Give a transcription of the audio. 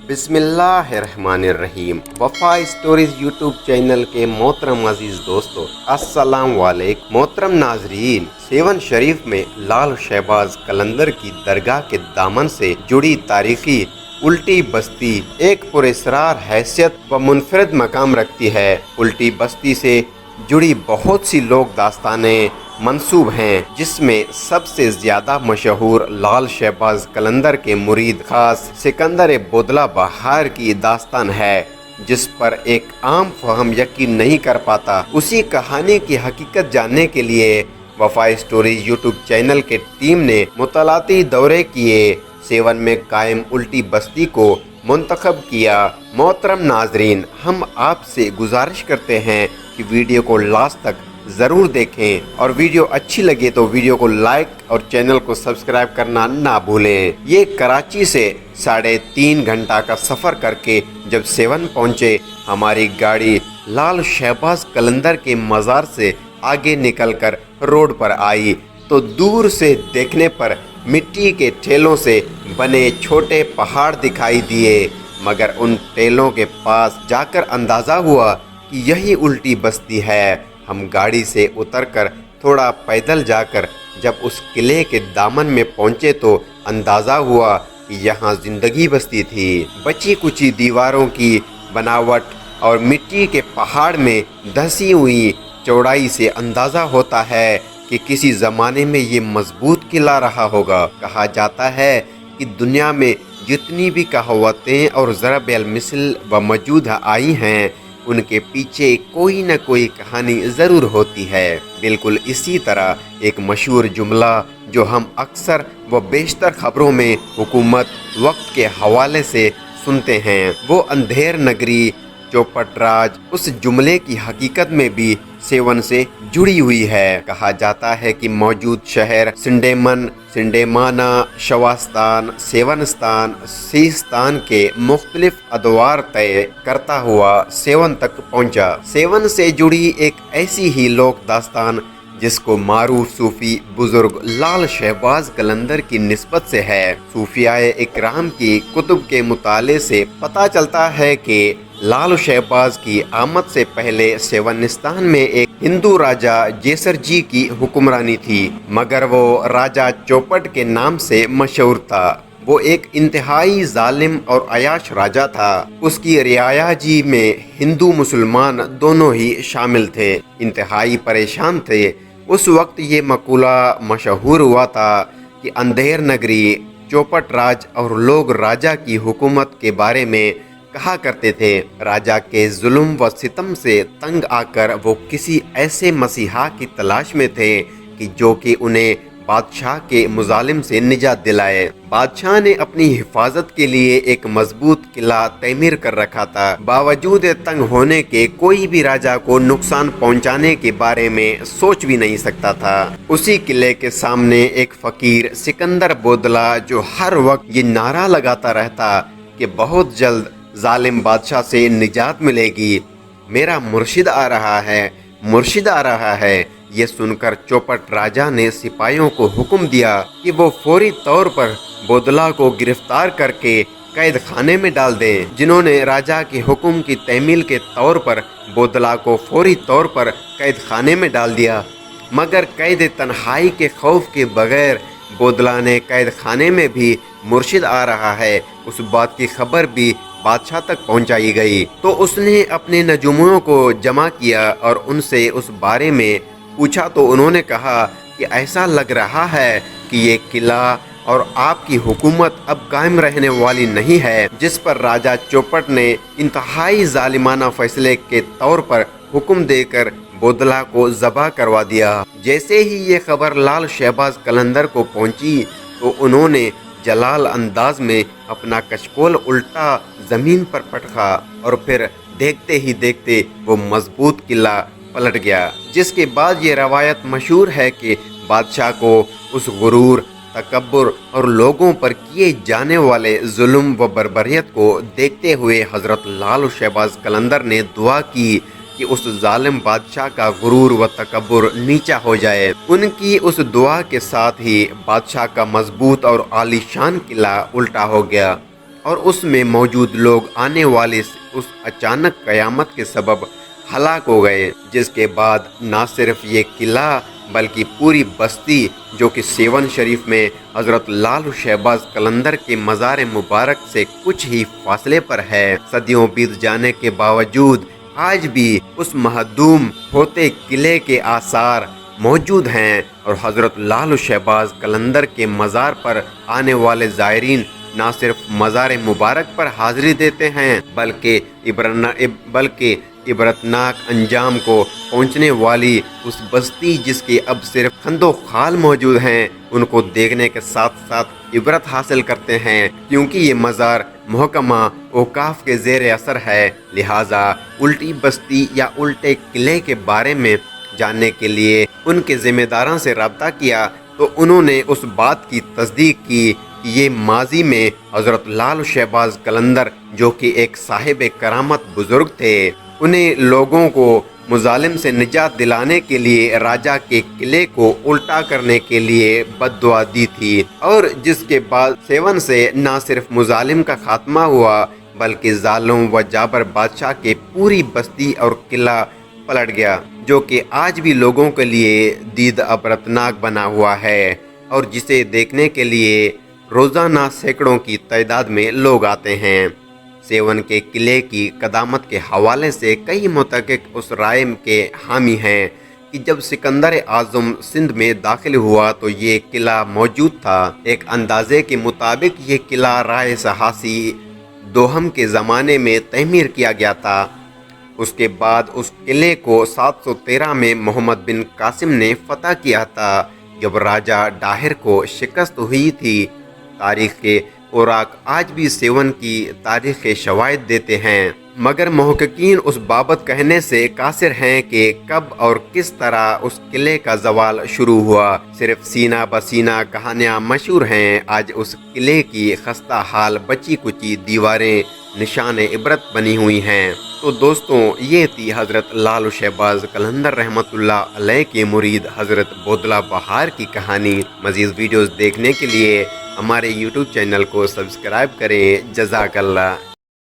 बिस्मिल्लाहिर्रहमानिर्रहीम। वफा stories YouTube channel के मोहतरम अजीज दोस्तों, अस्सलाम वालेकुम। मोहतरम नाजरीन, सेवन शरीफ में लाल शहबाज कलंदर की दरगाह के दामन से जुड़ी तारीखी उल्टी बस्ती एक पुरस्कार हैसियत व मुनफरद मकाम रखती है। उल्टी बस्ती से जुड़ी बहुत सी लोक दास्तानें मंसूब हैं, जिसमें सबसे ज़्यादा मशहूर लाल शहबाज कलंदर के मुरीद खास सिकंदर बोदला बहार की दास्तान है, जिस पर एक आम फहम यकीन नहीं कर पाता। उसी कहानी की हकीकत जानने के लिए वफा स्टोरीज यूट्यूब चैनल के टीम ने मुतलाती दौरे किए, सेवन में कायम उल्टी बस्ती को मुंतखब किया। मोहतरम नाजरीन, हम आपसे गुजारिश करते हैं कि वीडियो को लास्ट तक ज़रूर देखें और वीडियो अच्छी लगे तो वीडियो को लाइक और चैनल को सब्सक्राइब करना ना भूलें। ये कराची से 3.5 घंटा का सफ़र करके जब सेवन पहुँचे, हमारी गाड़ी लाल शहबाज कलंदर के मज़ार से आगे निकलकर रोड पर आई तो दूर से देखने पर मिट्टी के ठेलों से बने छोटे पहाड़ दिखाई दिए, मगर उन ठेलों के पास जाकर अंदाज़ा हुआ कि यही उल्टी बस्ती है। हम गाड़ी से उतरकर थोड़ा पैदल जाकर जब उस किले के दामन में पहुंचे तो अंदाज़ा हुआ कि यहाँ ज़िंदगी बसती थी। बची कुची दीवारों की बनावट और मिट्टी के पहाड़ में धंसी हुई चौड़ाई से अंदाज़ा होता है कि किसी ज़माने में ये मजबूत किला रहा होगा। कहा जाता है कि दुनिया में जितनी भी कहावतें और ज़रब अल मिसल व मौजूद आई हैं, उनके पीछे कोई न कोई कहानी ज़रूर होती है। बिल्कुल इसी तरह एक मशहूर जुमला जो हम अक्सर व बेशतर ख़बरों में हुकूमत वक्त के हवाले से सुनते हैं, वो अंधेर नगरी चौपट राज उस जुमले की हकीकत में भी सेवन से जुड़ी हुई है। कहा जाता है कि मौजूद शहर सिंडेमन, सिंडेमाना, शवास्तान, सेवनस्तान, सीस्तान के मुख्तलिफ अदवार तय करता हुआ सेवन तक पहुंचा। सेवन से जुड़ी एक ऐसी ही लोक दास्तान जिसको मारूफ सूफी बुजुर्ग लाल शहबाज कलंदर की निस्बत से है। सूफियाए इकराम की कुतुब के मुताले से पता चलता है कि लाल शहबाज की आमद से पहले सेवनिस्तान में एक हिंदू राजा जेसर जी की हुक्मरानी थी, मगर वो राजा चौपट के नाम से मशहूर था। वो एक इंतहाई जालिम और अयाश राजा था। उसकी रियाया जी में हिंदू मुसलमान दोनों ही शामिल थे, इंतहाई परेशान थे। उस वक्त ये मकूला मशहूर हुआ था कि अंधेर नगरी चौपट राज और लोग राजा की हुकूमत के बारे में कहा करते थे। राजा के जुल्म व सितम से तंग आकर वो किसी ऐसे मसीहा की तलाश में थे कि जो कि उन्हें बादशाह के मुजालिम से निजात दिलाए। बादशाह ने अपनी हिफाजत के लिए एक मजबूत किला तैमीर कर रखा था। बावजूद तंग होने के कोई भी राजा को नुकसान पहुंचाने के बारे में सोच भी नहीं सकता था। उसी किले के सामने एक फकीर सिकंदर बोदला जो हर वक्त ये नारा लगाता रहता कि बहुत जल्द जालिम बादशाह से निजात मिलेगी, मेरा मुर्शिद आ रहा है, मुर्शिद आ रहा है। ये सुनकर चौपट राजा ने सिपाहियों को हुक्म दिया कि वो फौरी तौर पर बोदला को गिरफ्तार करके कैद खाने में डाल दें। जिन्होंने राजा के हुक्म की तमील के तौर पर बोदला को फौरी तौर पर कैद खाने में डाल दिया, मगर कैद तन्हाई के खौफ के बगैर बोदला ने कैद खाने में भी मुर्शिद आ रहा है उस बात की खबर भी बादशाह तक पहुंचाई गई। तो उसने अपने नजुमों को जमा किया और उनसे उस बारे में पूछा तो उन्होंने कहा कि ऐसा लग रहा है कि ये किला और आपकी हुकूमत अब कायम रहने वाली नहीं है, जिस पर राजा चौपट ने इंतहाई जालिमाना फैसले के तौर पर हुक्म देकर बोदला को ज़बह करवा दिया। जैसे ही ये खबर लाल शहबाज कलंदर को पहुंची तो उन्होंने जलाल अंदाज में अपना कशकोल उल्टा ज़मीन पर पटका और फिर देखते ही देखते वो मजबूत किला पलट गया। जिसके बाद ये रवायत मशहूर है कि बादशाह को उस गुरूर, तकब्बुर और लोगों पर किए जाने वाले जुल्म व बर्बरियत को देखते हुए हज़रत लाल शहबाज कलंदर ने दुआ की कि उस जालिम बादशाह का गुरूर व तकब्बुर नीचा हो जाए। उनकी उस दुआ के साथ ही बादशाह का मजबूत और आलीशान किला उल्टा हो गया। और उसमें मौजूद लोग आने वाले उस अचानक कयामत के सबब हलाक हो गए, जिसके बाद न सिर्फ ये किला बल्कि पूरी बस्ती जो कि सेवन शरीफ में हजरत लाल शहबाज कलंदर के मज़ार मुबारक से कुछ ही फासले पर है, सदियों बीत जाने के बावजूद आज भी उस महदूम होते किले के आसार मौजूद हैं और हजरत लाल शहबाज कलंदर के मज़ार पर आने वाले ज़ायरीन न सिर्फ मज़ार मुबारक पर हाज़िरी देते हैं बल्कि इबरतनाक अंजाम को पहुंचने वाली उस बस्ती जिसके अब सिर्फ खंदो खाल मौजूद हैं उनको देखने के साथ साथ इबरत हासिल करते हैं, क्योंकि ये मज़ार महकमा औकाफ के ज़ेर असर है। लिहाजा उल्टी बस्ती या उल्टे किले के बारे में जानने के लिए उनके ज़िम्मेदारों से रब्ता किया तो उन्होंने उस बात की तस्दीक की कि ये माजी में हज़रत लाल शहबाज कलंदर जो कि एक साहिब करामत बुज़ुर्ग थे, उन्हें लोगों को मुजालिम से निजात दिलाने के लिए राजा के किले को उल्टा करने के लिए बद्दुआ दी थी और जिसके बाद सेवन से न सिर्फ मुजालिम का खात्मा हुआ बल्कि जालिम व जाबर बादशाह के पूरी बस्ती और किला पलट गया, जो कि आज भी लोगों के लिए दीद अबरतनाक बना हुआ है और जिसे देखने के लिए रोज़ाना सैकड़ों की तादाद में लोग आते हैं। सेवन के किले की कदामत के हवाले से कई मुतहक़िक़ उस राय के हामी हैं कि जब सिकंदर आज़म सिंध में दाखिल हुआ तो ये किला मौजूद था। एक अंदाजे के मुताबिक ये किला राय सहासी दोहम के ज़माने में तमीर किया गया था। उसके बाद उस किले को 713 में मोहम्मद बिन कासिम ने फतह किया था, जब राजा डाहिर को शिकस्त हुई थी। तारीख़ के औराक आज भी सेवन की तारीख़ के शवाहिद देते हैं, मगर मुहक्किकीन उस बाबत कहने से कासिर हैं कि कब और किस तरह उस किले का ज़वाल शुरू हुआ। सिर्फ सीना बसीना कहानियाँ मशहूर हैं। आज उस किले की खस्ता हाल बची कुची दीवारें निशान इबरत बनी हुई हैं। तो दोस्तों, ये थी हज़रत लाल शहबाज कलंदर रहमतुल्लाह अलैह के मुरीद हज़रत बोदला बहार की कहानी। मज़ीद वीडियोज़ देखने के लिए हमारे YouTube चैनल को सब्सक्राइब करें। जज़ाकल्लाह।